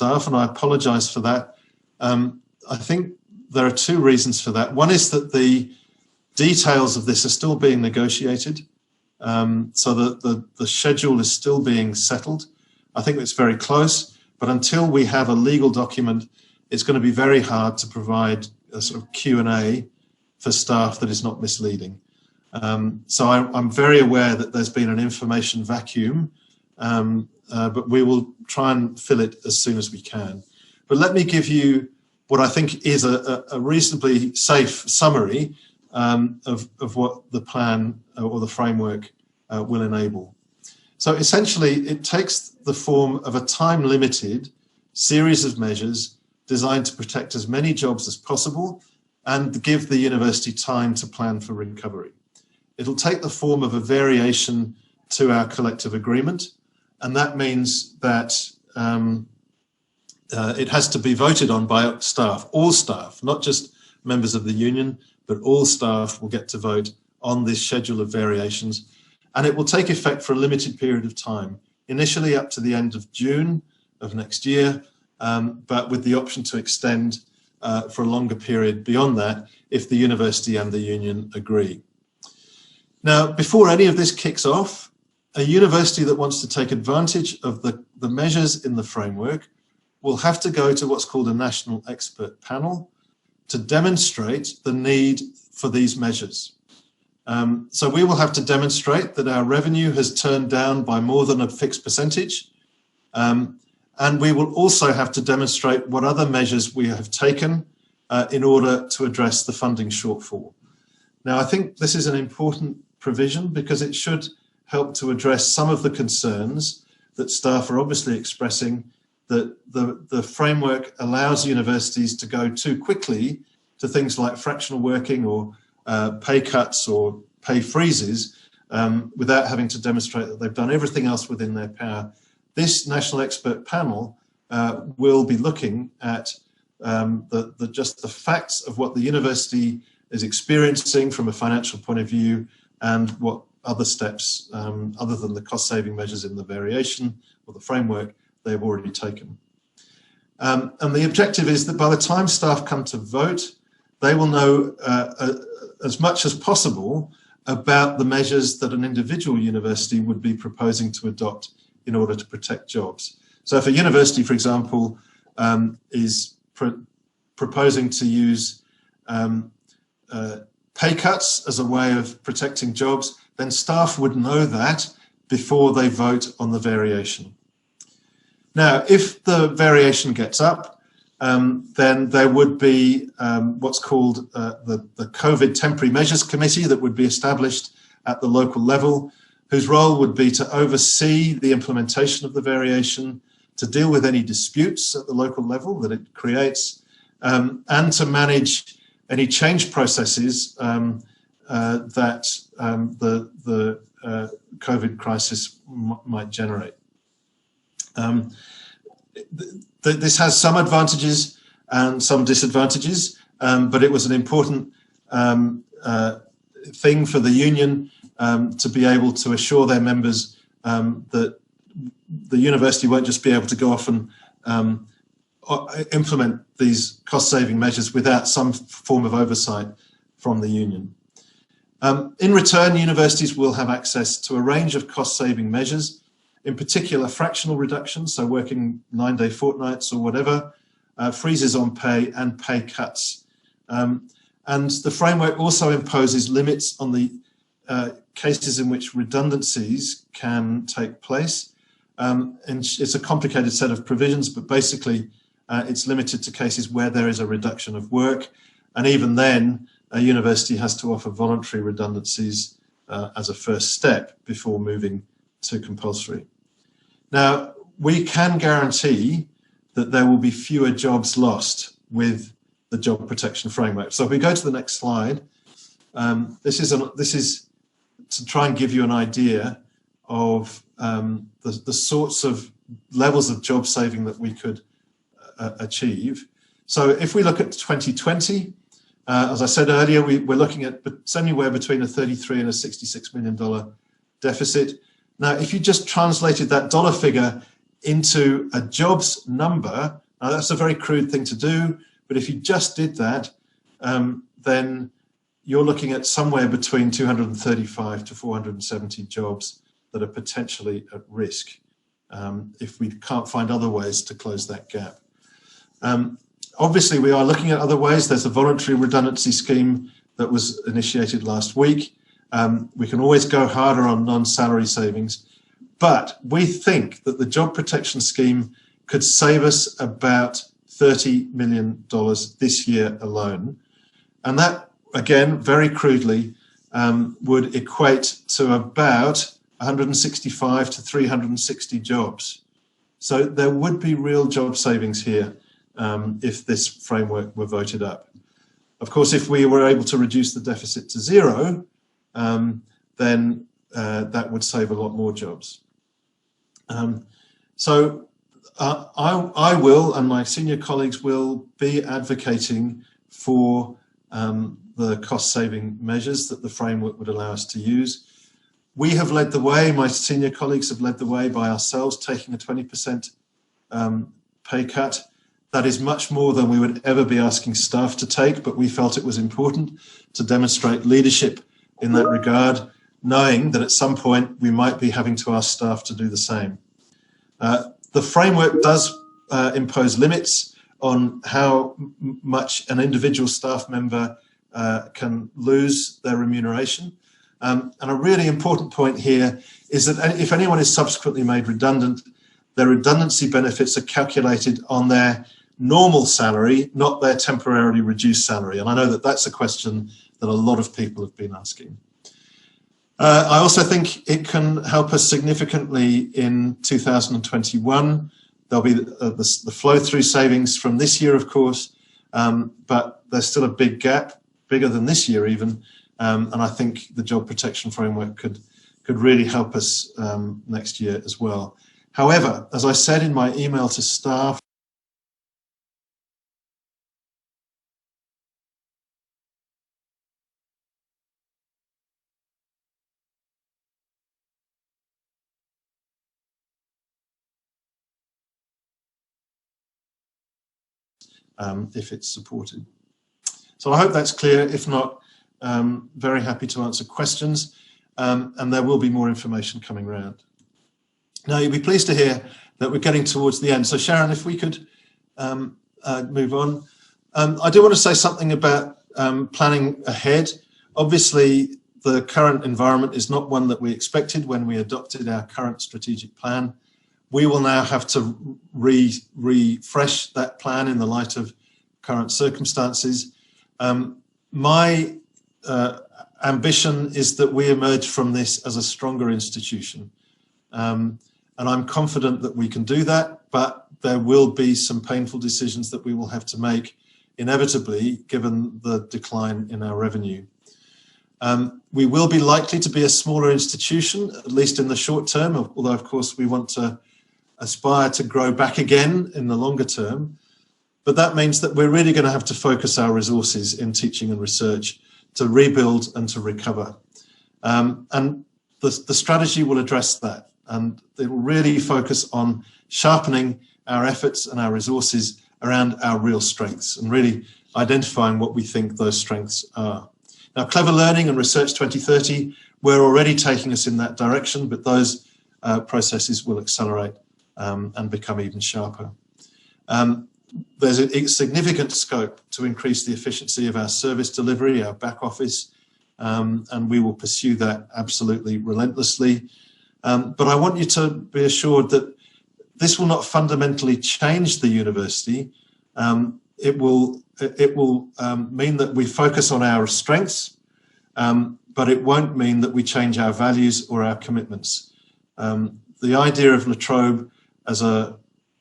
staff, and I apologise for that. I think there are two reasons for that. One is that the details of this are still being negotiated, so the schedule is still being settled. I think it's very close, but until we have a legal document, it's going to be very hard to provide a sort of Q&A for staff that is not misleading. So I'm very aware that there's been an information vacuum, but we will try and fill it as soon as we can. But let me give you what I think is a reasonably safe summary of what the plan or the framework will enable. So essentially, it takes the form of a time-limited series of measures designed to protect as many jobs as possible and give the university time to plan for recovery. It'll take the form of a variation to our collective agreement, and that means that it has to be voted on by staff, all staff, not just members of the union, but all staff will get to vote on this schedule of variations, and it will take effect for a limited period of time, initially up to the end of June of next year, but with the option to extend for a longer period beyond that if the university and the union agree. Now, before any of this kicks off, a university that wants to take advantage of the measures in the framework will have to go to what's called a national expert panel to demonstrate the need for these measures. So we will have to demonstrate that our revenue has turned down by more than a fixed percentage. And we will also have to demonstrate what other measures we have taken in order to address the funding shortfall. Now, I think this is an important provision because it should help to address some of the concerns that staff are obviously expressing, that the framework allows universities to go too quickly to things like fractional working or pay cuts or pay freezes without having to demonstrate that they've done everything else within their power. This national expert panel will be looking at just the facts of what the university is experiencing from a financial point of view and what other steps, other than the cost-saving measures in the variation or the framework, they've already taken. And the objective is that by the time staff come to vote, they will know as much as possible about the measures that an individual university would be proposing to adopt in order to protect jobs. So if a university, for example, is proposing to use pay cuts as a way of protecting jobs, then staff would know that before they vote on the variation. Now, if the variation gets up, then there would be what's called the COVID Temporary Measures Committee that would be established at the local level, whose role would be to oversee the implementation of the variation, to deal with any disputes at the local level that it creates, and to manage any change processes that the COVID crisis might generate. This has some advantages and some disadvantages, but it was an important thing for the union to be able to assure their members that the university won't just be able to go off and implement these cost-saving measures without some form of oversight from the union. In return, universities will have access to a range of cost-saving measures, in particular fractional reductions, so working 9-day fortnights or whatever, freezes on pay and pay cuts. And the framework also imposes limits on the cases in which redundancies can take place. And it's a complicated set of provisions, but basically it's limited to cases where there is a reduction of work. And even then, a university has to offer voluntary redundancies as a first step before moving to compulsory. Now, we can guarantee that there will be fewer jobs lost with the job protection framework. So if we go to the next slide, this is to try and give you an idea of the sorts of levels of job saving that we could achieve. So if we look at 2020, as I said earlier, we're looking at anywhere between a $33 and a $66 million deficit. Now, if you just translated that dollar figure into a jobs number. Now that's a very crude thing to do, but if you just did that, then you're looking at somewhere between 235 to 470 jobs that are potentially at risk if we can't find other ways to close that gap. Obviously, we are looking at other ways. There's a voluntary redundancy scheme that was initiated last week. We can always go harder on non-salary savings, but we think that the job protection scheme could save us about $30 million this year alone. And that, again, very crudely, would equate to about 165 to 360 jobs. So there would be real job savings here if this framework were voted up. Of course, if we were able to reduce the deficit to zero, then that would save a lot more jobs. So I will, and my senior colleagues will, be advocating for the cost-saving measures that the framework would allow us to use. We have led the way, my senior colleagues have led the way by ourselves taking a 20% pay cut. That is much more than we would ever be asking staff to take, but we felt it was important to demonstrate leadership in that regard, knowing that at some point we might be having to ask staff to do the same. The framework does impose limits on how much an individual staff member can lose their remuneration. And a really important point here is that if anyone is subsequently made redundant, their redundancy benefits are calculated on their normal salary, not their temporarily reduced salary. And I know that that's a question that a lot of people have been asking. I also think it can help us significantly in 2021. There'll be the flow-through savings from this year, of course, but there's still a big gap, bigger than this year even, and I think the job protection framework could really help us next year as well. However, as I said in my email to staff, if it's supported. So I hope that's clear. If not, very happy to answer questions, and there will be more information coming around. Now, you'll be pleased to hear that we're getting towards the end. So Sharon, if we could move on. I do want to say something about planning ahead. Obviously, the current environment is not one that we expected when we adopted our current strategic plan. We will now have to refresh that plan in the light of current circumstances. My ambition is that we emerge from this as a stronger institution. And I'm confident that we can do that, but there will be some painful decisions that we will have to make, inevitably, given the decline in our revenue. We will be likely to be a smaller institution, at least in the short term, although, of course, we want to aspire to grow back again in the longer term. But that means that we're really going to have to focus our resources in teaching and research to rebuild and to recover. And the strategy will address that. And it will really focus on sharpening our efforts and our resources around our real strengths and really identifying what we think those strengths are. Now, Clever Learning and Research 2030, we're already taking us in that direction, but those processes will accelerate and become even sharper. There's a significant scope to increase the efficiency of our service delivery, our back office, and we will pursue that absolutely relentlessly. But I want you to be assured that this will not fundamentally change the university. It will mean that we focus on our strengths, but it won't mean that we change our values or our commitments. The idea of La Trobe as a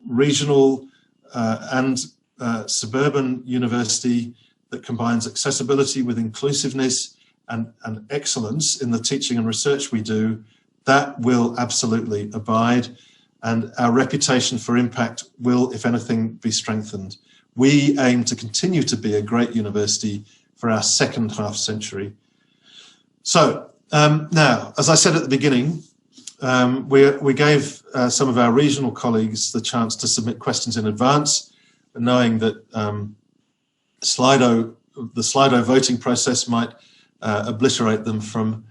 regional and suburban university that combines accessibility with inclusiveness and excellence in the teaching and research we do, that will absolutely abide, and our reputation for impact will, if anything, be strengthened. We aim to continue to be a great university for our second half century. So now, as I said at the beginning, we gave some of our regional colleagues the chance to submit questions in advance, knowing that the Slido voting process might obliterate them from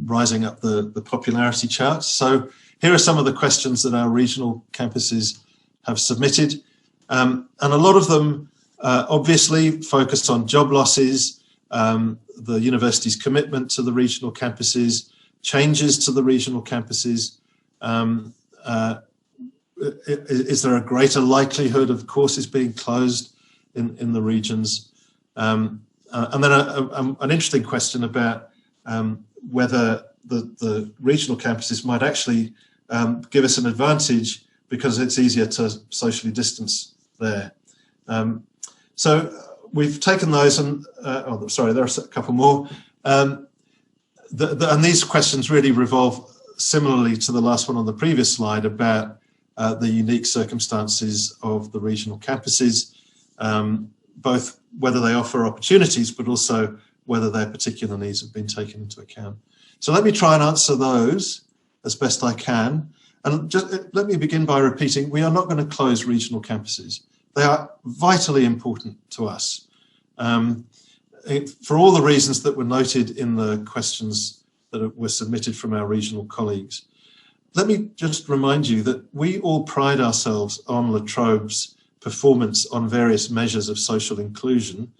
rising up the popularity charts. So here are some of the questions that our regional campuses have submitted. And a lot of them obviously focused on job losses, the university's commitment to the regional campuses, changes to the regional campuses. Is there a greater likelihood of courses being closed in the regions? And then an interesting question about whether the regional campuses might actually give us an advantage because it's easier to socially distance there. So we've taken those and, oh, sorry, there are a couple more. And these questions really revolve similarly to the last one on the previous slide about the unique circumstances of the regional campuses, both whether they offer opportunities, but also whether their particular needs have been taken into account. So let me try and answer those as best I can. And just let me begin by repeating, we are not going to close regional campuses. They are vitally important to us. For all the reasons that were noted in the questions that were submitted from our regional colleagues. Let me just remind you that we all pride ourselves on La Trobe's performance on various measures of social inclusion,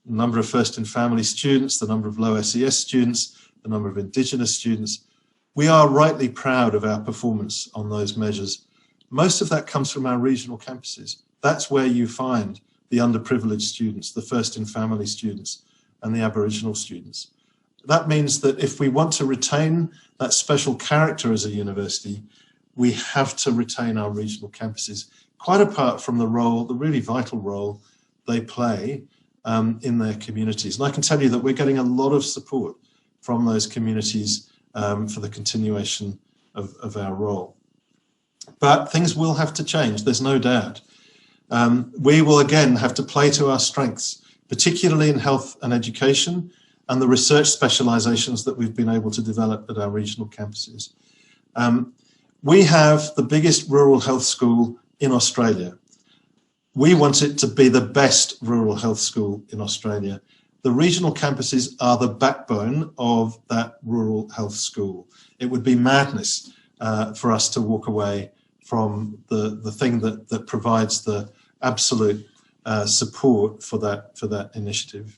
the number of first and family students, the number of low SES students, the number of Indigenous students. We are rightly proud of our performance on those measures. Most of that comes from our regional campuses. That's where you find the underprivileged students, the first in family students, and the Aboriginal students. That means that if we want to retain that special character as a university, we have to retain our regional campuses, quite apart from the role, the really vital role they play in their communities. And I can tell you that we're getting a lot of support from those communities for the continuation of our role. But things will have to change, there's no doubt. We will again have to play to our strengths, particularly in health and education and the research specializations that we've been able to develop at our regional campuses. We have the biggest rural health school in Australia. We want it to be the best rural health school in Australia. The regional campuses are the backbone of that rural health school. It would be madness for us to walk away from the thing that provides the absolute support for that initiative.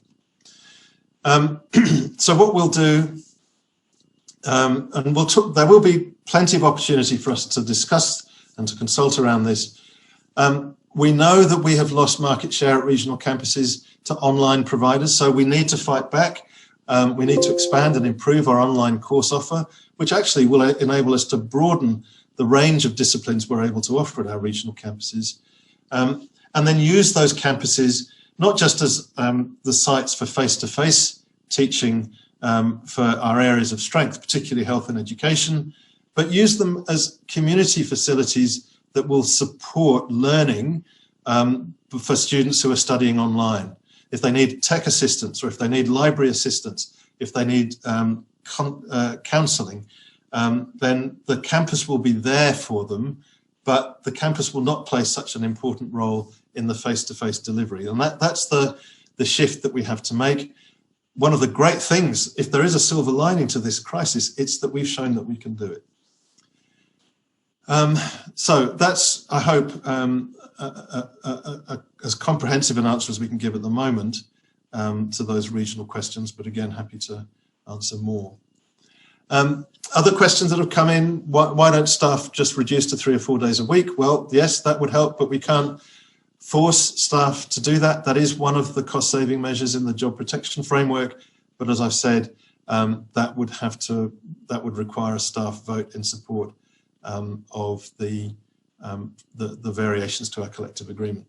So what we'll do, and there will be plenty of opportunity for us to discuss and to consult around this. We know that we have lost market share at regional campuses to online providers, so we need to fight back. We need to expand and improve our online course offer, which actually will enable us to broaden the range of disciplines we're able to offer at our regional campuses. And then use those campuses not just as the sites for face-to-face teaching for our areas of strength, particularly health and education, but use them as community facilities that will support learning for students who are studying online. If they need tech assistance, or if they need library assistance, if they need counselling, then the campus will be there for them, but the campus will not play such an important role in the face-to-face delivery. And that's the shift that we have to make. One of the great things, if there is a silver lining to this crisis, it's that we've shown that we can do it. So that's, I hope, as comprehensive an answer as we can give at the moment to those regional questions, but again, happy to answer more. Other questions that have come in, why don't staff just reduce to 3 or 4 days a week? Well, yes, that would help, but we can't force staff to do that. That is one of the cost-saving measures in the job protection framework. But as I've said, that would require a staff vote in support of the variations to our collective agreement.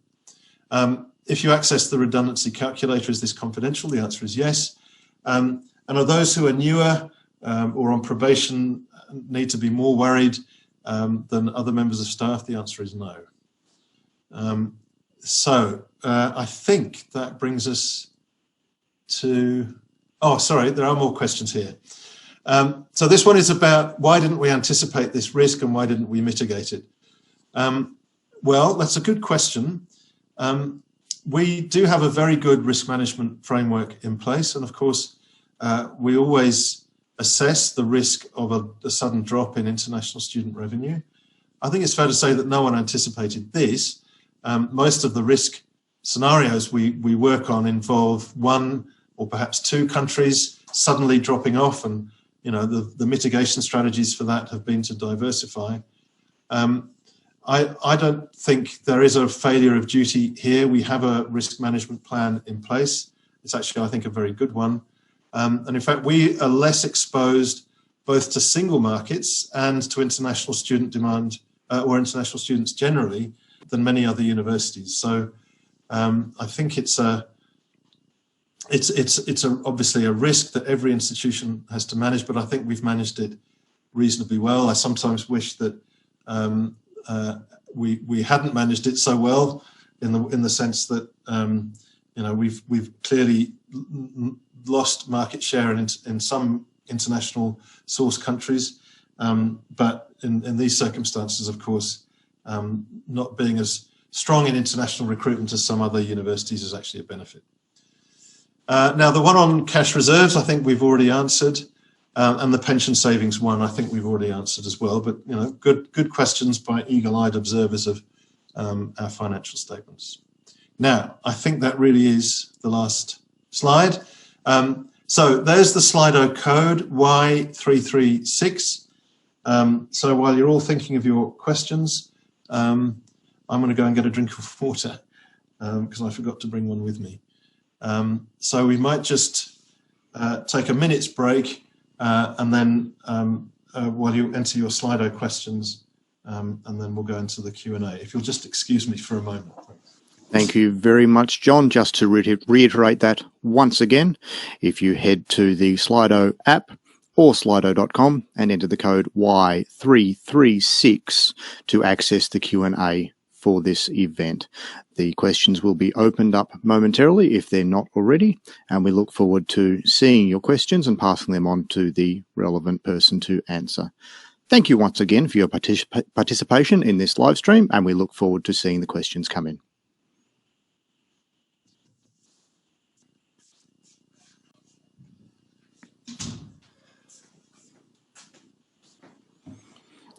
If you access the redundancy calculator, is this confidential? The answer is yes. And are those who are newer or on probation need to be more worried than other members of staff? The answer is no. So I think that brings us to, oh, sorry, there are more questions here. So this one is about why didn't we anticipate this risk and why didn't we mitigate it? Well, that's a good question. We do have a very good risk management framework in place, and of course, we always assess the risk of a sudden drop in international student revenue. I think it's fair to say that no one anticipated this. Most of the risk scenarios we work on involve one or perhaps two countries suddenly dropping off, and the mitigation strategies for that have been to diversify. I don't think there is a failure of duty here. We have a risk management plan in place. It's actually, I think, a very good one. And in fact, we are less exposed both to single markets and to international student demand or international students generally than many other universities. So I think it's obviously a risk that every institution has to manage, but I think we've managed it reasonably well. I sometimes wish that we hadn't managed it so well, in the sense that we've clearly lost market share in some international source countries, but in these circumstances, of course, not being as strong in international recruitment as some other universities is actually a benefit. Now, the one on cash reserves, I think we've already answered, and the pension savings one, I think we've already answered as well. But good questions by eagle-eyed observers of our financial statements. Now, I think that really is the last slide. So there's the Slido code Y336. So while you're all thinking of your questions, I'm going to go and get a drink of water because I forgot to bring one with me. So we might just take a minute's break and then while you enter your Slido questions, and then we'll go into the Q&A. If you'll just excuse me for a moment. Thank you very much, John. Just to reiterate that once again, if you head to the Slido app or slido.com and enter the code Y336 to access the Q&A for this event. The questions will be opened up momentarily if they're not already, and we look forward to seeing your questions and passing them on to the relevant person to answer. Thank you once again for your participation in this live stream, and we look forward to seeing the questions come in.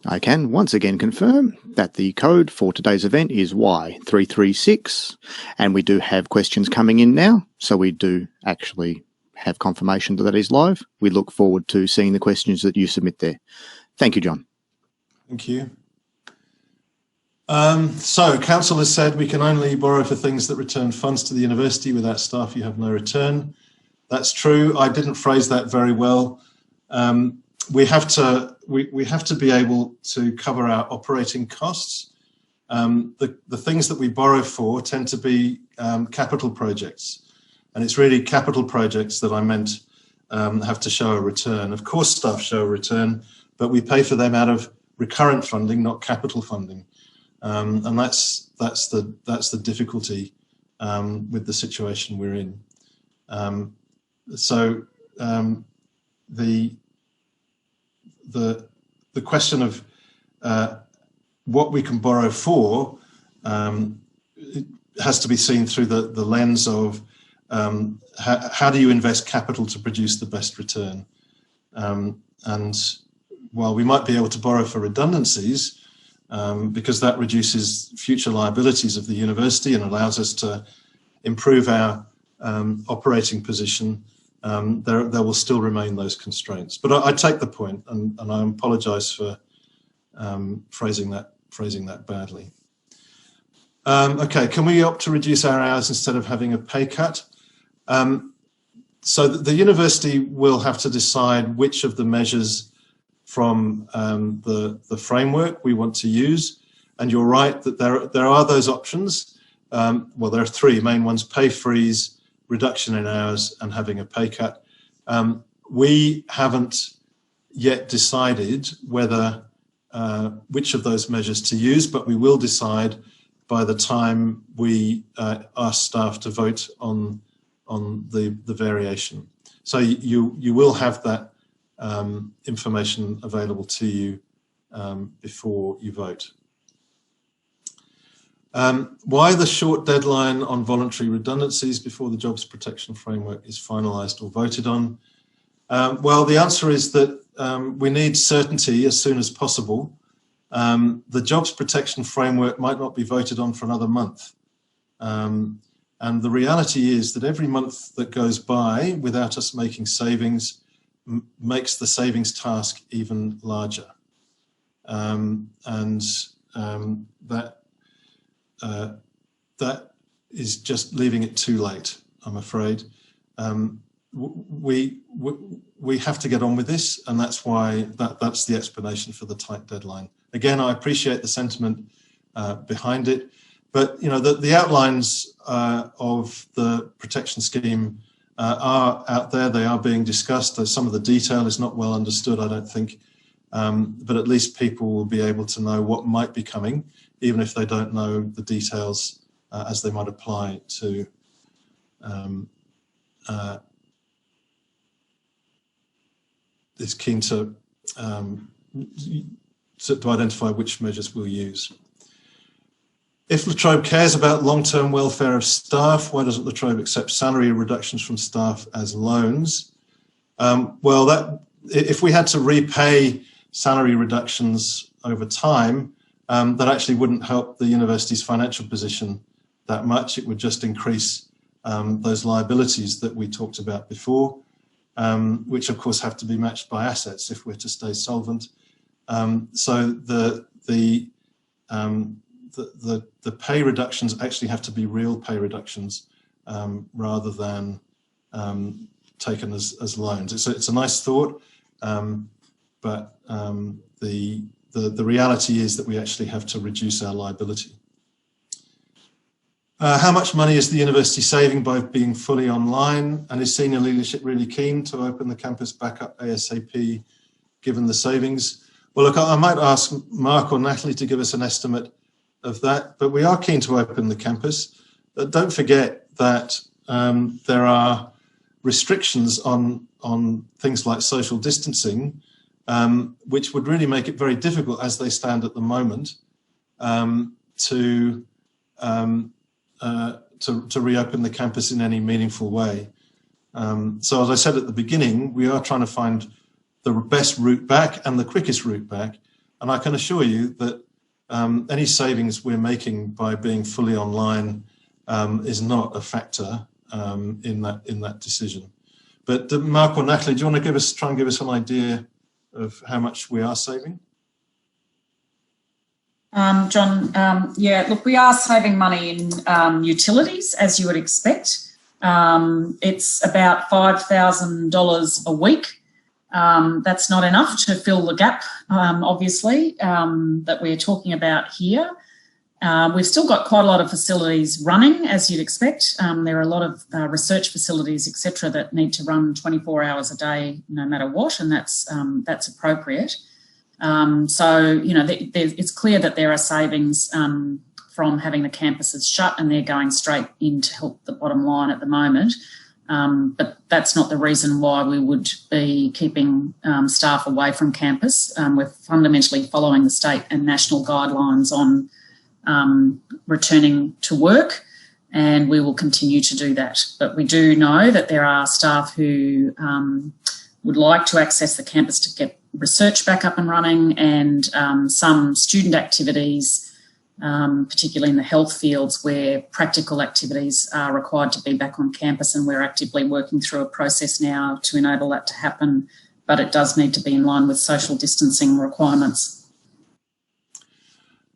I can once again confirm that the code for today's event is Y336, and we do have questions coming in now, so we do actually have confirmation that is live. We look forward to seeing the questions that you submit there. Thank you, John. Thank you. So Council has said we can only borrow for things that return funds to the university. Without staff, you have no return. That's true. I didn't phrase that very well. We have to be able to cover our operating costs. The things that we borrow for tend to be capital projects, and it's really capital projects that I meant have to show a return. Of course, staff show a return, but we pay for them out of recurrent funding, not capital funding, and that's the difficulty with the situation we're in. The question of what we can borrow for it has to be seen through the lens of how do you invest capital to produce the best return. And while we might be able to borrow for redundancies, because that reduces future liabilities of the university and allows us to improve our operating position, there will still remain those constraints. But I take the point, and I apologise for phrasing that badly. Okay, can we opt to reduce our hours instead of having a pay cut? So the university will have to decide which of the measures from the framework we want to use. And you're right that there are those options. Well, there are three main ones: pay freeze, reduction in hours, and having a pay cut. We haven't yet decided whether which of those measures to use, but we will decide by the time we ask staff to vote on the variation. So you will have that information available to you before you vote. Why the short deadline on voluntary redundancies before the Jobs Protection Framework is finalised or voted on? Well, the answer is that we need certainty as soon as possible. The Jobs Protection Framework might not be voted on for another month. And the reality is that every month that goes by without us making savings makes the savings task even larger. That is just leaving it too late, I'm afraid. We have to get on with this, and that's why that's the explanation for the tight deadline. Again, I appreciate the sentiment behind it, but the outlines of the protection scheme are out there. They are being discussed. Some of the detail is not well understood, I don't think, but at least people will be able to know what might be coming, even if they don't know the details as they might apply to is keen to identify which measures we'll use. If La Trobe cares about long-term welfare of staff, why doesn't La Trobe accept salary reductions from staff as loans? Well, if we had to repay salary reductions over time, that actually wouldn't help the university's financial position that much. It would just increase those liabilities that we talked about before, which of course have to be matched by assets if we're to stay solvent. So the pay reductions actually have to be real pay reductions rather than taken as loans. It's a nice thought, but the reality is that we actually have to reduce our liability. How much money is the university saving by being fully online, and is senior leadership really keen to open the campus back up ASAP given the savings? Well, look, I might ask Mark or Natalie to give us an estimate of that, but we are keen to open the campus. Don't forget that there are restrictions on things like social distancing, which would really make it very difficult as they stand at the moment to reopen the campus in any meaningful way. So as I said at the beginning, we are trying to find the best route back and the quickest route back. And I can assure you that any savings we're making by being fully online is not a factor in that decision. But Mark or Natalie, do you want to try and give us an idea of how much we are saving? John, yeah, look, we are saving money in utilities, as you would expect. It's about $5,000 a week. That's not enough to fill the gap, obviously, that we're talking about here. We've still got quite a lot of facilities running, as you'd expect. There are a lot of research facilities, etc., that need to run 24 hours a day, no matter what, and that's appropriate. So, it's clear that there are savings from having the campuses shut, and they're going straight in to help the bottom line at the moment. But that's not the reason why we would be keeping staff away from campus. We're fundamentally following the state and national guidelines on returning to work, and we will continue to do that. But we do know that there are staff who would like to access the campus to get research back up and running, and some student activities, particularly in the health fields where practical activities are required to be back on campus, and we're actively working through a process now to enable that to happen, but it does need to be in line with social distancing requirements.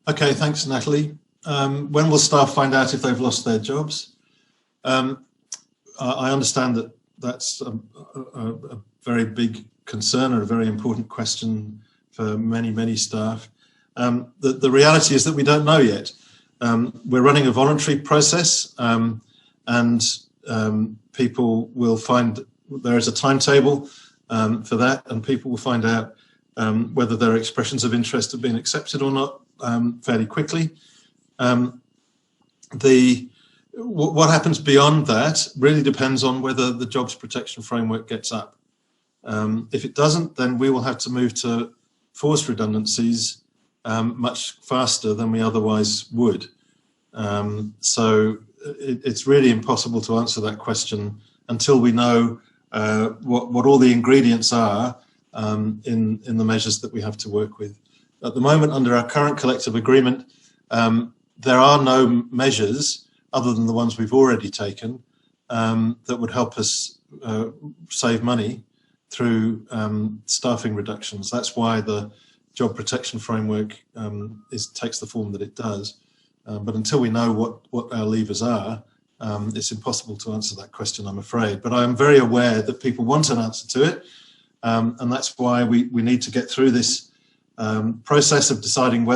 Okay, thanks, Natalie. When will staff find out if they've lost their jobs? I understand that that's a very big concern and a very important question for many, many staff. The reality is that we don't know yet. We're running a voluntary process, and people will find there is a timetable for that, and people will find out whether their expressions of interest have been accepted or not fairly quickly. What happens beyond that really depends on whether the Jobs Protection Framework gets up. If it doesn't, then we will have to move to forced redundancies much faster than we otherwise would. So it's really impossible to answer that question until we know what all the ingredients are in the measures that we have to work with. At the moment, under our current collective agreement, there are no measures other than the ones we've already taken that would help us save money through staffing reductions. That's why the job protection framework takes the form that it does. But until we know what our levers are, it's impossible to answer that question, I'm afraid. But I'm very aware that people want an answer to it, and that's why we need to get through this process of deciding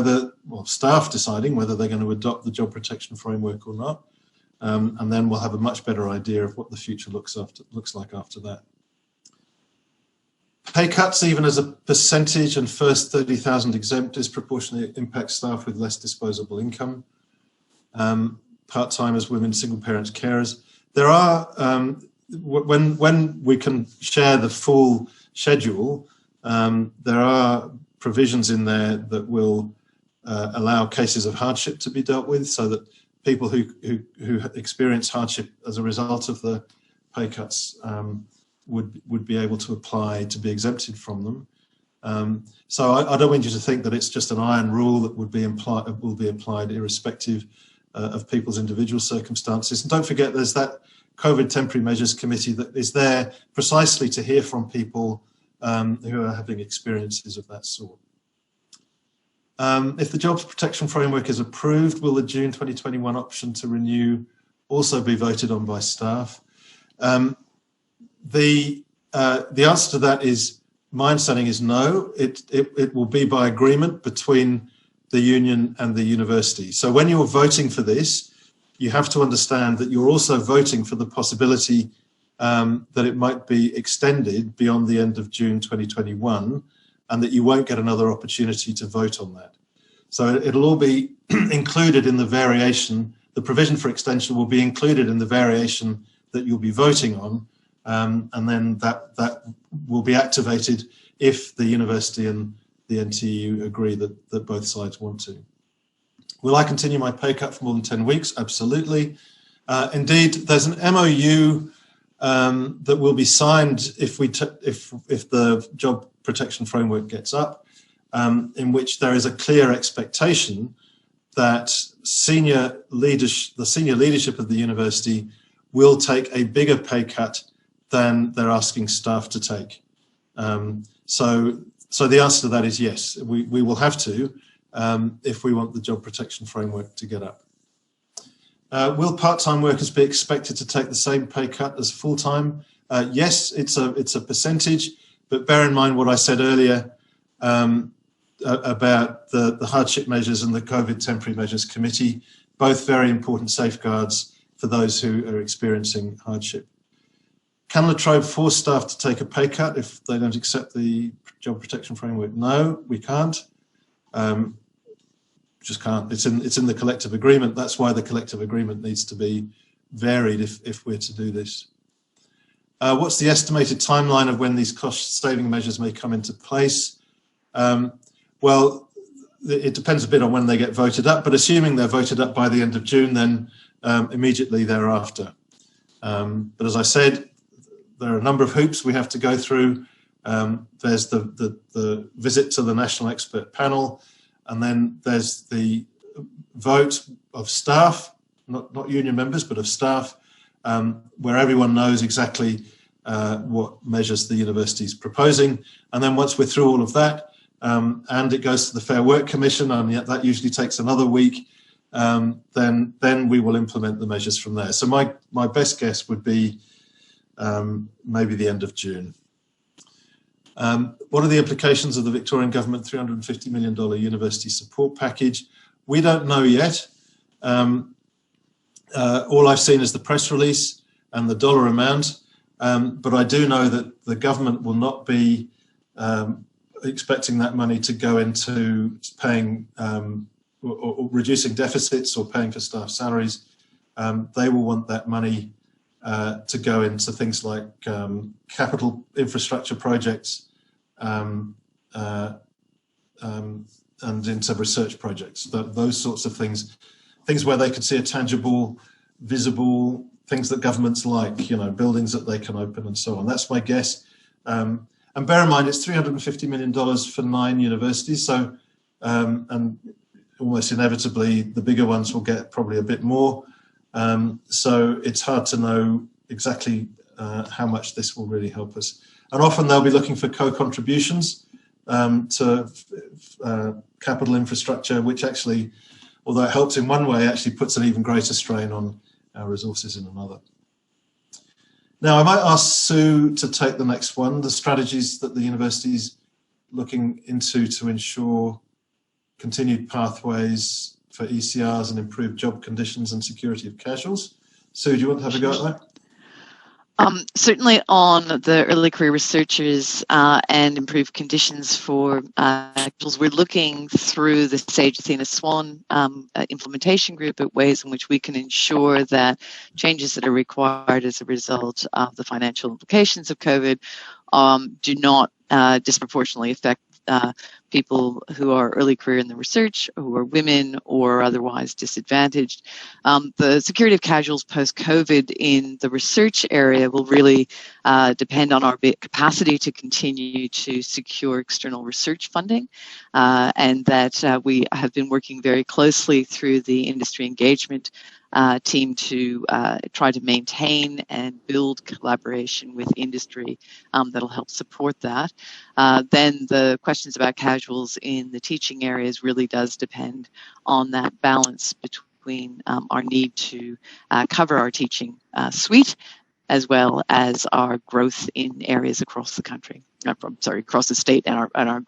staff deciding whether they're going to adopt the job protection framework or not, and then we'll have a much better idea of what the future looks like after that. Pay cuts, even as a percentage, and first 30,000 exempt, disproportionately impact staff with less disposable income. Part-timers, women, single parents, carers. There are, when we can share the full schedule, there are provisions in there that will allow cases of hardship to be dealt with, so that people who experience hardship as a result of the pay cuts would be able to apply to be exempted from them. So I don't want you to think that it's just an iron rule that will be applied irrespective of people's individual circumstances. And don't forget, there's that COVID Temporary Measures Committee that is there precisely to hear from people who are having experiences of that sort. If the Jobs Protection Framework is approved, will the June 2021 option to renew also be voted on by staff? The answer to that is, my understanding is no. It will be by agreement between the union and the university. So when you're voting for this, you have to understand that you're also voting for the possibility that it might be extended beyond the end of June 2021, and that you won't get another opportunity to vote on that. So it'll all be included in the variation. The provision for extension will be included in the variation that you'll be voting on, and then that will be activated if the university and the NTU agree that both sides want to. Will I continue my pay cut for more than 10 weeks? Absolutely. Indeed, there's an MOU that will be signed if the job protection framework gets up, in which there is a clear expectation that the senior leadership of the university will take a bigger pay cut than they're asking staff to take. So the answer to that is yes, we will have to if we want the job protection framework to get up. Will part-time workers be expected to take the same pay cut as full-time? Yes, it's a percentage, but bear in mind what I said earlier about the hardship measures and the COVID Temporary Measures Committee, both very important safeguards for those who are experiencing hardship. Can La Trobe force staff to take a pay cut if they don't accept the job protection framework? No, we can't. Just can't. It's in the collective agreement. That's why the collective agreement needs to be varied if we're to do this. What's the estimated timeline of when these cost-saving measures may come into place? Well, it depends a bit on when they get voted up, but assuming they're voted up by the end of June, then immediately thereafter. But as I said, there are a number of hoops we have to go through. There's the visit to the National Expert Panel, and then there's the vote of staff, not union members, but of staff, where everyone knows exactly what measures the university is proposing. And then once we're through all of that, and it goes to the Fair Work Commission, and yet that usually takes another week, then we will implement the measures from there. So my best guess would be maybe the end of June. What are the implications of the Victorian Government $350 million university support package? We don't know yet. All I've seen is the press release and the dollar amount, but I do know that the government will not be expecting that money to go into paying or reducing deficits or paying for staff salaries. They will want that money to go into things like capital infrastructure projects and into research projects, those sorts of things where they could see a tangible, visible, things that governments like, you know, buildings that they can open and so on. That's my guess. And bear in mind, it's $350 million for 9 universities. So, and almost inevitably, the bigger ones will get probably a bit more. So it's hard to know exactly how much this will really help us. And often they'll be looking for co-contributions to capital infrastructure, which actually, although it helps in one way, actually puts an even greater strain on our resources in another. Now, I might ask Sue to take the next one, the strategies that the university is looking into to ensure continued pathways for ECRs and improved job conditions and security of casuals. Sue, do you want to have a go at that? Certainly on the early career researchers and improved conditions for casuals, we're looking through the Sage Athena Swan implementation group at ways in which we can ensure that changes that are required as a result of the financial implications of COVID do not disproportionately affect people who are early career in the research, who are women or otherwise disadvantaged. The security of casuals post-COVID in the research area will really depend on our capacity to continue to secure external research funding, and that we have been working very closely through the industry engagement team to try to maintain and build collaboration with industry that'll help support that. Then the questions about casuals in the teaching areas really does depend on that balance between our need to cover our teaching suite as well as our growth in areas across the country, across the state, and our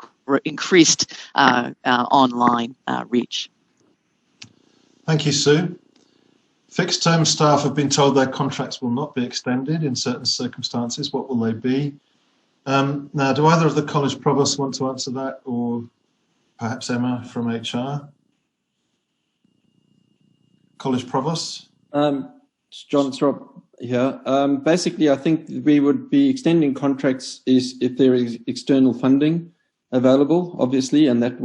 increased online reach. Thank you, Sue. Fixed term staff have been told their contracts will not be extended in certain circumstances. What will they be? Now, do either of the college provosts want to answer that, or perhaps Emma from HR? College provosts? John, it's Rob here. Basically, I think we would be extending contracts if there is external funding available, obviously, and that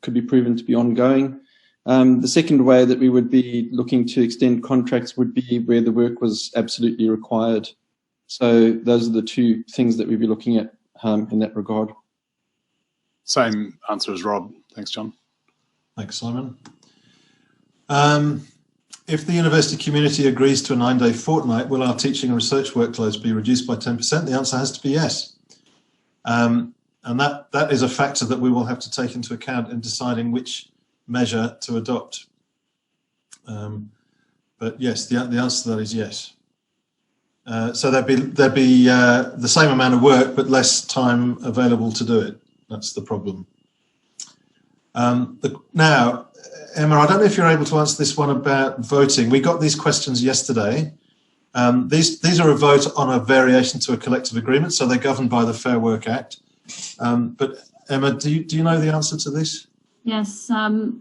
could be proven to be ongoing. The second way that we would be looking to extend contracts would be where the work was absolutely required. So those are the two things that we'd be looking at in that regard. Same answer as Rob. Thanks, John. Thanks, Simon. If the university community agrees to a 9-day fortnight, will our teaching and research workloads be reduced by 10%? The answer has to be yes. And that is a factor that we will have to take into account in deciding which measure to adopt. But yes, the answer to that is yes. So there'd be the same amount of work, but less time available to do it. That's the problem. Now, Emma, I don't know if you're able to answer this one about voting. We got these questions yesterday. These are a vote on a variation to a collective agreement, so they're governed by the Fair Work Act. But Emma, do you know the answer to this? Yes,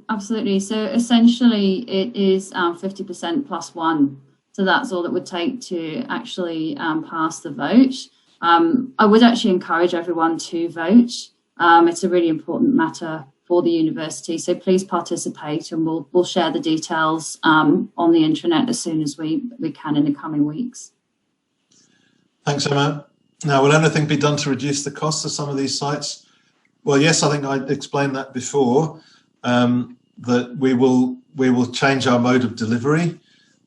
absolutely. So essentially it is 50% plus 1. So that's all it would take to actually pass the vote. I would actually encourage everyone to vote. It's a really important matter for the university. So please participate, and we'll share the details on the intranet as soon as we can in the coming weeks. Thanks, Emma. Now, will anything be done to reduce the costs of some of these sites? Well, yes, I think I explained that before, that we will change our mode of delivery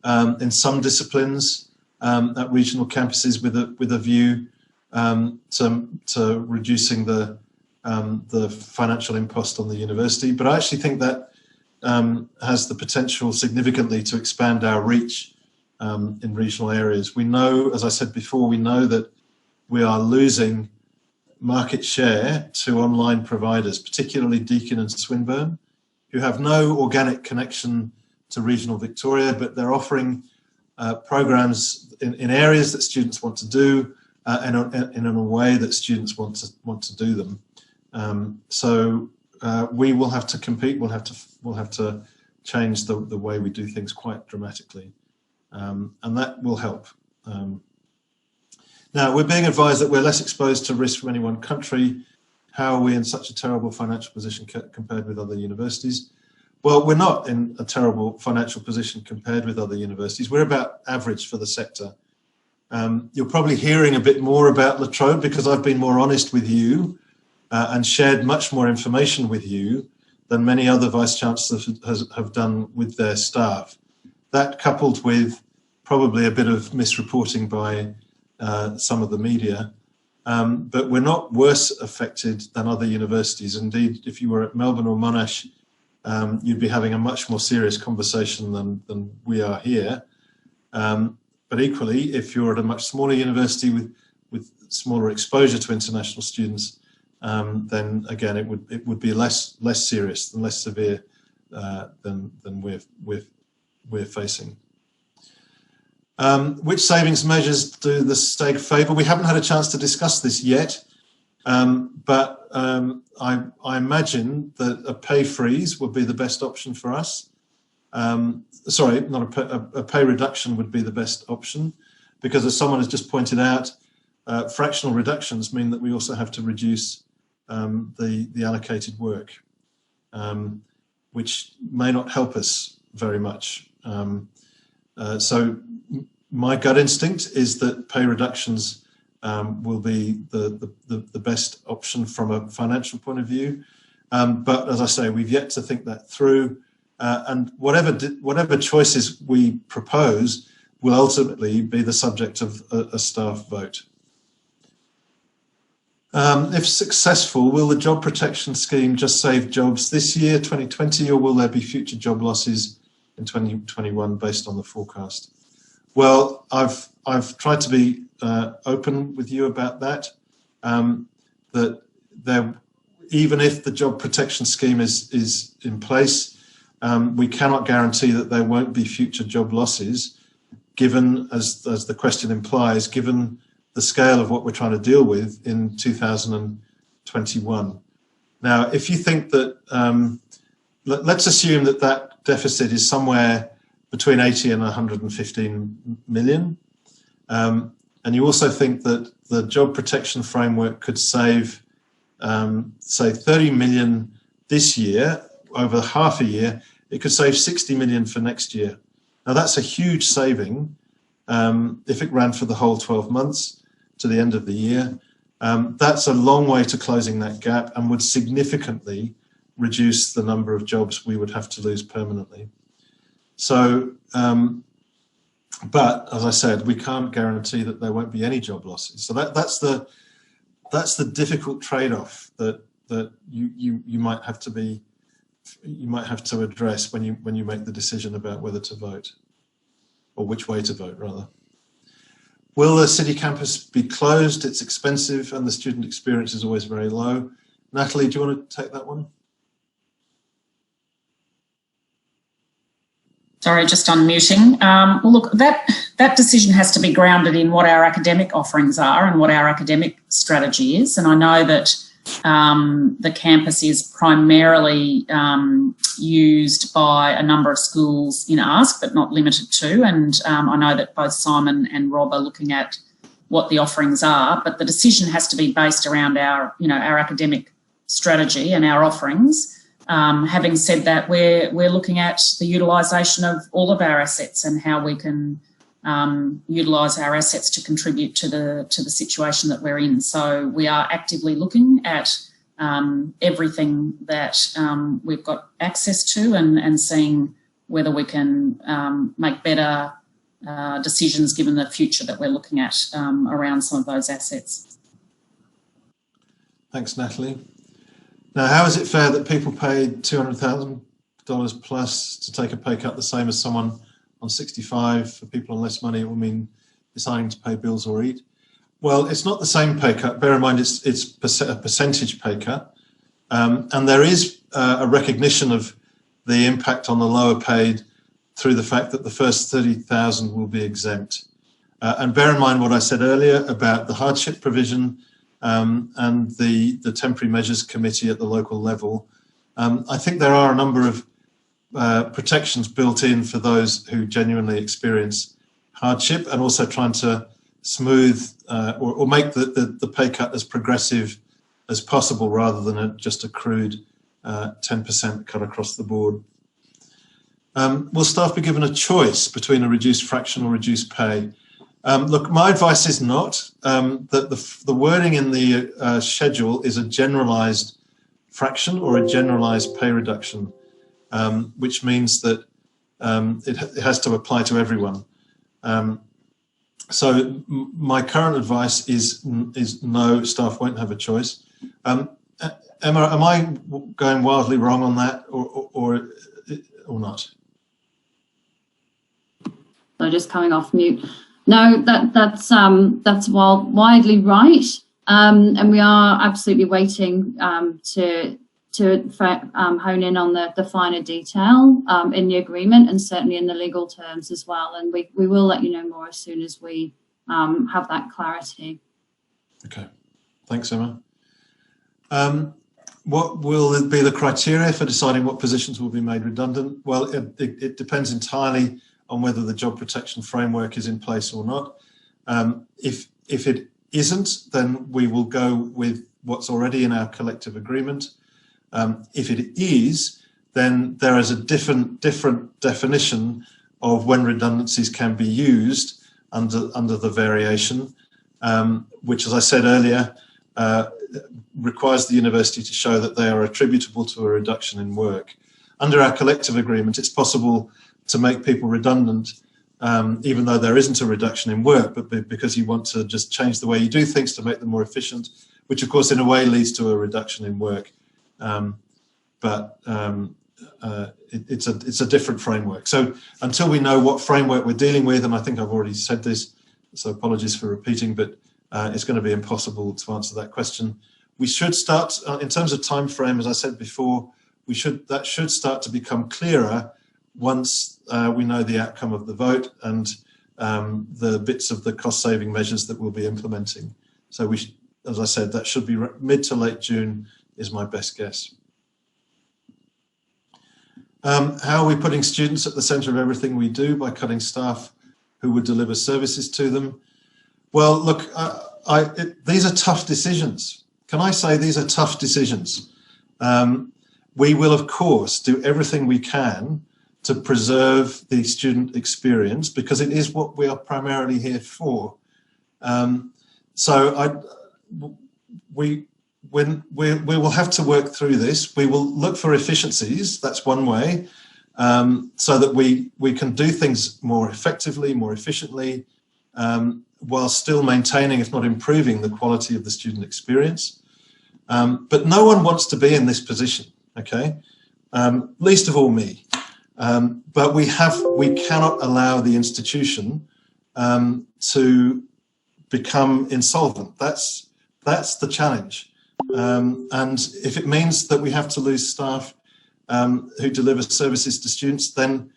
in some disciplines at regional campuses with a view to reducing the financial impost on the university. But I actually think that has the potential significantly to expand our reach in regional areas. We know, as I said before, we know that we are losing market share to online providers, particularly Deakin and Swinburne, who have no organic connection to regional Victoria, but they're offering programs in areas that students want to do and in a way that students want to do them. So we will have to compete. We'll have to change the way we do things quite dramatically, and that will help. Now, we're being advised that we're less exposed to risk from any one country. How are we in such a terrible financial position compared with other universities? Well, we're not in a terrible financial position compared with other universities. We're about average for the sector. You're probably hearing a bit more about La Trobe because I've been more honest with you and shared much more information with you than many other Vice-Chancellors have done with their staff. That, coupled with probably a bit of misreporting by some of the media, but we're not worse affected than other universities. Indeed, if you were at Melbourne or Monash, you'd be having a much more serious conversation than we are here. But equally, if you're at a much smaller university with smaller exposure to international students, then again it would be less serious and less severe than we're facing. Which savings measures do the STAG favour? We haven't had a chance to discuss this yet, but I imagine that a pay freeze would be the best option for us. Sorry, not a pay reduction would be the best option, because as someone has just pointed out, fractional reductions mean that we also have to reduce the allocated work, which may not help us very much. So my gut instinct is that pay reductions will be the best option from a financial point of view. But as I say, we've yet to think that through. And whatever choices we propose will ultimately be the subject of a staff vote. If successful, will the job protection scheme just save jobs this year, 2020, or will there be future job losses in 2021 based on the forecast? Well, I've tried to be open with you about that. That there, even if the job protection scheme is in place, we cannot guarantee that there won't be future job losses, given, as the question implies, given the scale of what we're trying to deal with in 2021. Now, if you think that, let's assume that that deficit is somewhere between 80 and 115 million. And you also think that the job protection framework could save, say, 30 million this year, over half a year. It could save 60 million for next year. Now, that's a huge saving if it ran for the whole 12 months to the end of the year. That's a long way to closing that gap and would significantly reduce the number of jobs we would have to lose permanently. So, but as I said, we can't guarantee that there won't be any job losses. So that's the difficult trade-off that you might have to address when you make the decision about whether to vote, or which way to vote rather. Will the city campus be closed? It's expensive and the student experience is always very low. Natalie, do you want to take that one? Sorry, just unmuting. Well, look, that decision has to be grounded in what our academic offerings are and what our academic strategy is. And I know that the campus is primarily used by a number of schools in ASK, but not limited to. And I know that both Simon and Rob are looking at what the offerings are, but the decision has to be based around our academic strategy and our offerings. Having said that, we're looking at the utilisation of all of our assets and how we can utilise our assets to contribute to the situation that we're in. So we are actively looking at everything that we've got access to and seeing whether we can make better decisions given the future that we're looking at around some of those assets. Thanks, Natalie. Now, how is it fair that people paid $200,000 plus to take a pay cut the same as someone on 65? For people on less money, it will mean deciding to pay bills or eat. Well, it's not the same pay cut. Bear in mind, it's a percentage pay cut. And there is a recognition of the impact on the lower paid through the fact that the first 30,000 will be exempt. And bear in mind what I said earlier about the hardship provision and the temporary measures committee at the local level. I think there are a number of protections built in for those who genuinely experience hardship, and also trying to smooth or make the pay cut as progressive as possible, rather than just a crude 10% cut across the board. Will staff be given a choice between a reduced fraction or reduced pay? Look, my advice is not. The wording in the schedule is a generalised fraction or a generalised pay reduction, which means that it has to apply to everyone. So my current advice is no, staff won't have a choice. Emma, am I going wildly wrong on that, or not? So just coming off mute. No, that's widely right, and we are absolutely waiting to hone in on the finer detail in the agreement, and certainly in the legal terms as well. And we will let you know more as soon as we have that clarity. Okay, thanks, Emma. What will be the criteria for deciding what positions will be made redundant? Well, it depends entirely on whether the job protection framework is in place or not. If it isn't, then we will go with what's already in our collective agreement. If it is, then there is a different definition of when redundancies can be used under the variation, which, as I said earlier, requires the university to show that they are attributable to a reduction in work. Under our collective agreement, it's possible to make people redundant even though there isn't a reduction in work, but because you want to just change the way you do things to make them more efficient, which of course in a way leads to a reduction in work. It's a different framework. So until we know what framework we're dealing with, and I think I've already said this, so apologies for repeating, but it's going to be impossible to answer that question. We should start, in terms of time frame, as I said before, that should start to become clearer once we know the outcome of the vote and the bits of the cost-saving measures that we'll be implementing. So as I said, that should be mid to late June is my best guess. How are we putting students at the centre of everything we do by cutting staff who would deliver services to them? Well, look, these are tough decisions. Can I say these are tough decisions? We will, of course, do everything we can to preserve the student experience, because it is what we are primarily here for. We will have to work through this. We will look for efficiencies. That's one way, so that we can do things more effectively, more efficiently, while still maintaining, if not improving, the quality of the student experience. But no one wants to be in this position, okay? Least of all me. But we cannot allow the institution to become insolvent. That's the challenge. And if it means that we have to lose staff who deliver services to students, then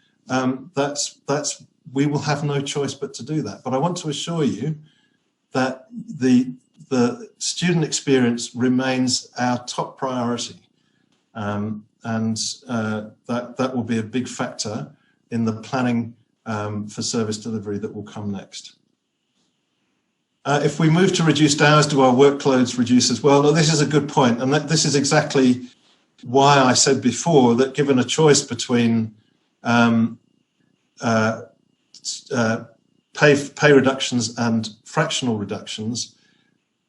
we will have no choice but to do that. But I want to assure you that the student experience remains our top priority, and that will be a big factor in the planning for service delivery that will come next. If we move to reduced hours, do our workloads reduce as well? No, this is a good point, and this is exactly why I said before that given a choice between pay reductions and fractional reductions,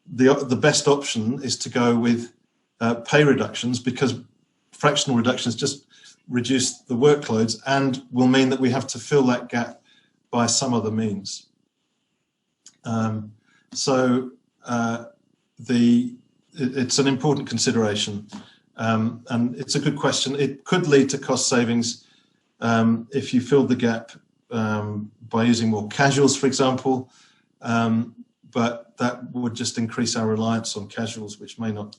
the best option is to go with pay reductions, because fractional reductions just reduce the workloads and will mean that we have to fill that gap by some other means. It's an important consideration, and it's a good question. It could lead to cost savings if you fill the gap by using more casuals, for example, but that would just increase our reliance on casuals, which may not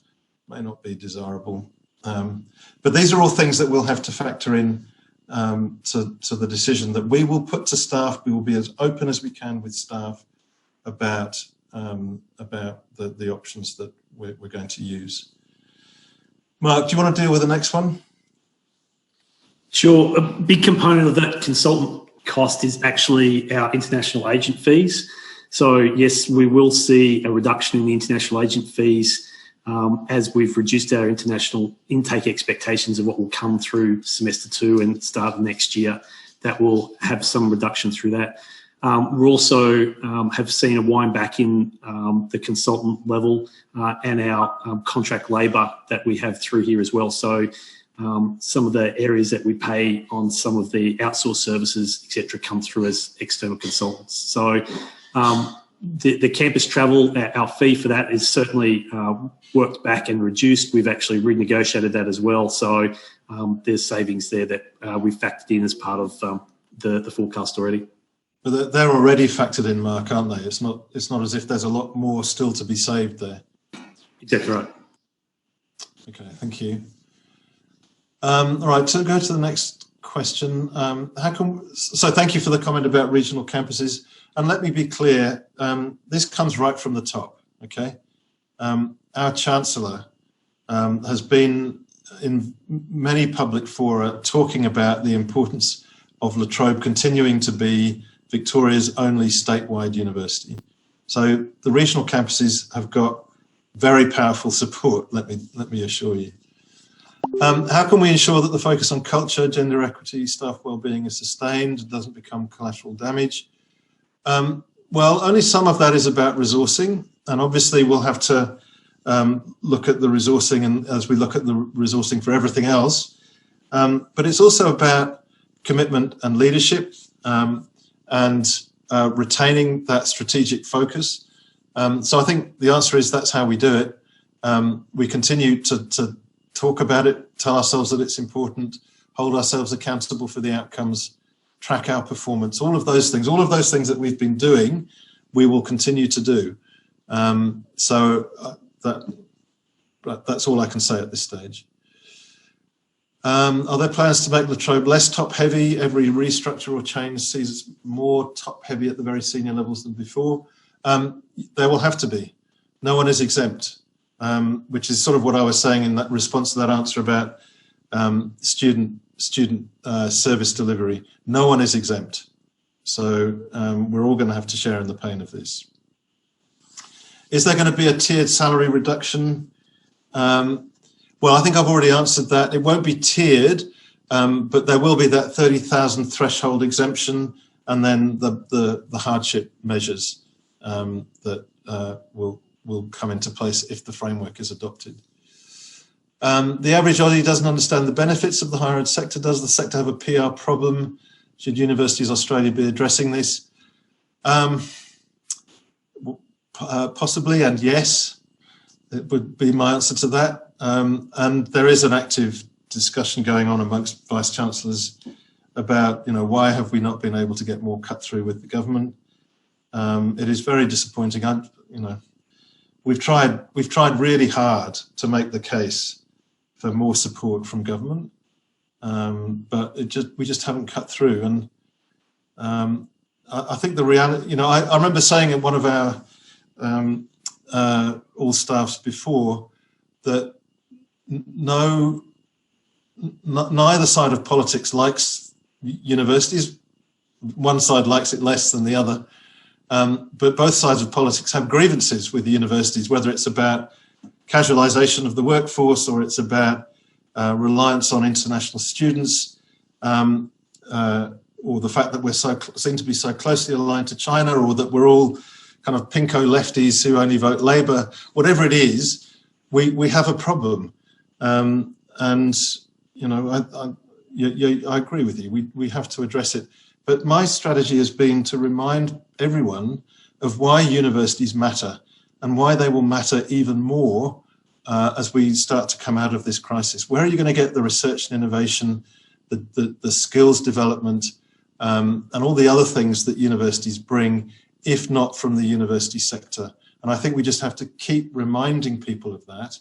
be desirable. But these are all things that we'll have to factor in to the decision that we will put to staff. We will be as open as we can with staff about the options that we're going to use. Mark, do you want to deal with the next one? Sure. A big component of that consultant cost is actually our international agent fees. So yes, we will see a reduction in the international agent fees as we've reduced our international intake expectations of what will come through semester 2 and start of next year. That will have some reduction through that. We also have seen a wind back in the consultant level and our contract labour that we have through here as well. So some of the areas that we pay on some of the outsourced services, etc., come through as external consultants. So the campus travel, our fee for that is certainly worked back and reduced. We've actually renegotiated that as well. So there's savings there that we've factored in as part of the forecast already. But they're already factored in, Mark, aren't they? It's not as if there's a lot more still to be saved there. Exactly right. Okay, thank you. All right, so go to the next question. So thank you for the comment about regional campuses. And let me be clear, this comes right from the top, okay? Our Chancellor has been in many public fora talking about the importance of La Trobe continuing to be Victoria's only statewide university. So the regional campuses have got very powerful support, let me assure you. How can we ensure that the focus on culture, gender equity, staff wellbeing is sustained and doesn't become collateral damage? Well, only some of that is about resourcing, and obviously we'll have to look at the resourcing and as we look at the resourcing for everything else. But it's also about commitment and leadership and retaining that strategic focus. So I think the answer is that's how we do it. We continue to talk about it, tell ourselves that it's important, hold ourselves accountable for the outcomes, track our performance, all of those things that we've been doing, we will continue to do. That's all I can say at this stage. Are there plans to make La Trobe less top-heavy? Every restructure or change sees it's more top-heavy at the very senior levels than before. There will have to be. No one is exempt, which is sort of what I was saying in that response to that answer about student service delivery. No one is exempt. So we're all going to have to share in the pain of this. Is there going to be a tiered salary reduction? Well, I think I've already answered that. It won't be tiered, but there will be that 30,000 threshold exemption and then the hardship measures that will come into place if the framework is adopted. The average Aussie doesn't understand the benefits of the higher ed sector. Does the sector have a PR problem? Should Universities Australia be addressing this? Possibly, and yes, it would be my answer to that. And there is an active discussion going on amongst Vice Chancellors about, why have we not been able to get more cut through with the government? It is very disappointing. We've tried really hard to make the case for more support from government, but we just haven't cut through. And I think the reality, I remember saying at one of our all staffs before that neither side of politics likes universities. One side likes it less than the other, but both sides of politics have grievances with the universities, whether it's about casualisation of the workforce or it's about reliance on international students, or the fact that we're seem to be so closely aligned to China, or that we're all kind of pinko lefties who only vote Labour. Whatever it is, we have a problem. And I agree with you. We have to address it. But my strategy has been to remind everyone of why universities matter and why they will matter even more as we start to come out of this crisis. Where are you going to get the research and innovation, the skills development, and all the other things that universities bring, if not from the university sector? And I think we just have to keep reminding people of that.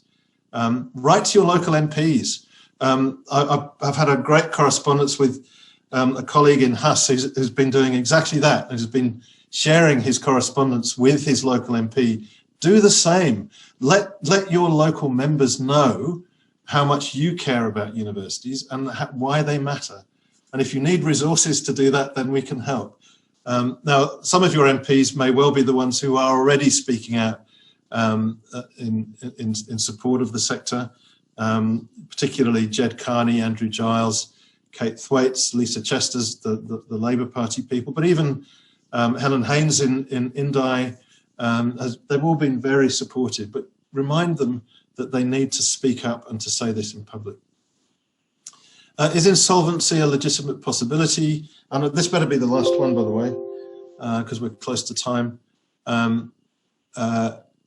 Write to your local MPs. I've had a great correspondence with a colleague in Huss who's been doing exactly that, who's been sharing his correspondence with his local MP. Do the same. Let your local members know how much you care about universities and why they matter. And if you need resources to do that, then we can help. Now, some of your MPs may well be the ones who are already speaking out in support of the sector, particularly Jed Carney, Andrew Giles, Kate Thwaites, Lisa Chesters, the Labour Party people, but even Helen Haynes in Indi, they've all been very supportive, but remind them that they need to speak up and to say this in public. Is insolvency a legitimate possibility? And this better be the last one, by the way, because we're close to time.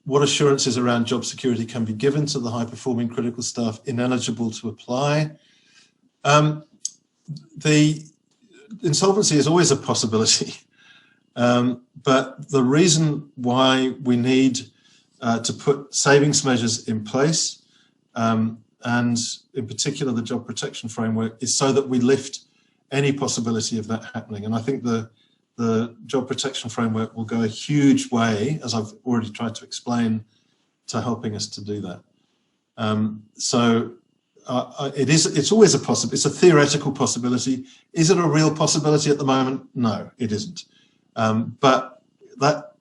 What assurances around job security can be given to the high-performing critical staff ineligible to apply? The insolvency is always a possibility, but the reason why we need to put savings measures in place, and in particular the job protection framework, is so that we lift any possibility of that happening. And I think the job protection framework will go a huge way, as I've already tried to explain, to helping us to do that. It's always a possibility. It's a theoretical possibility. Is it a real possibility at the moment? No, it isn't. But that,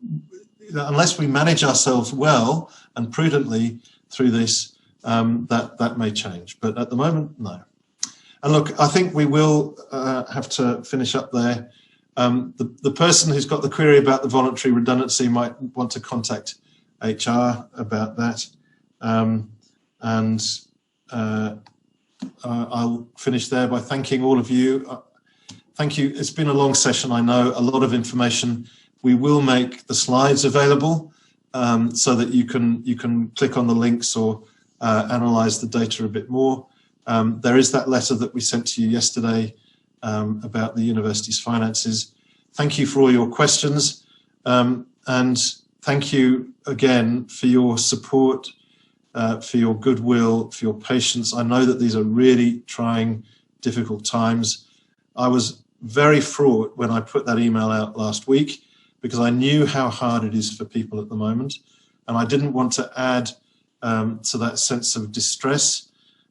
unless we manage ourselves well and prudently through this, that may change. But at the moment, no. And look, I think we will have to finish up there. The person who's got the query about the voluntary redundancy might want to contact HR about that. I'll finish there by thanking all of you. Thank you. It's been a long session, I know, a lot of information. We will make the slides available so that you can click on the links or analyse the data a bit more. There is that letter that we sent to you yesterday about the university's finances. Thank you for all your questions, and thank you again for your support, for your goodwill, for your patience. I know that these are really trying, difficult times. I was very fraught when I put that email out last week because I knew how hard it is for people at the moment, and I didn't want to add to that sense of distress.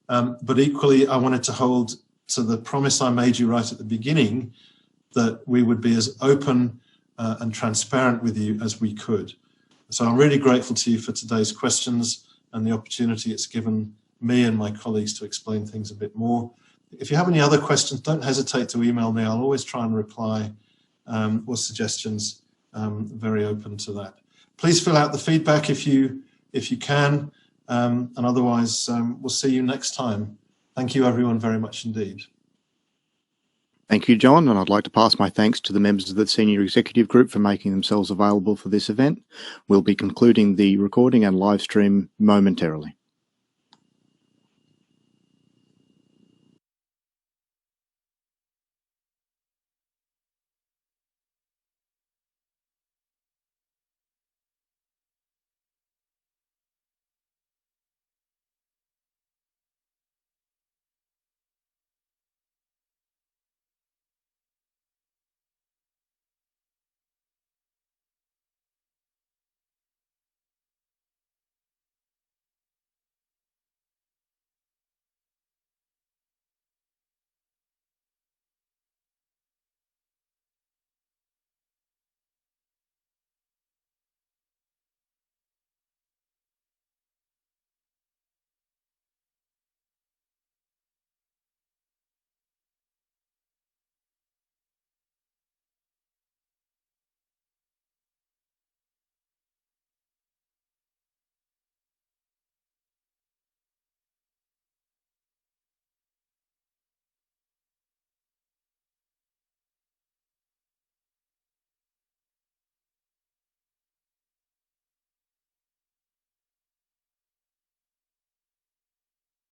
But equally, I wanted to hold to the promise I made you right at the beginning that we would be as open and transparent with you as we could. So I'm really grateful to you for today's questions and the opportunity it's given me and my colleagues to explain things a bit more. If you have any other questions, don't hesitate to email me. I'll always try and reply, or suggestions. Very open to that. Please fill out the feedback if you can. And otherwise, we'll see you next time. Thank you, everyone, very much indeed. Thank you, John, and I'd like to pass my thanks to the members of the Senior Executive Group for making themselves available for this event. We'll be concluding the recording and live stream momentarily.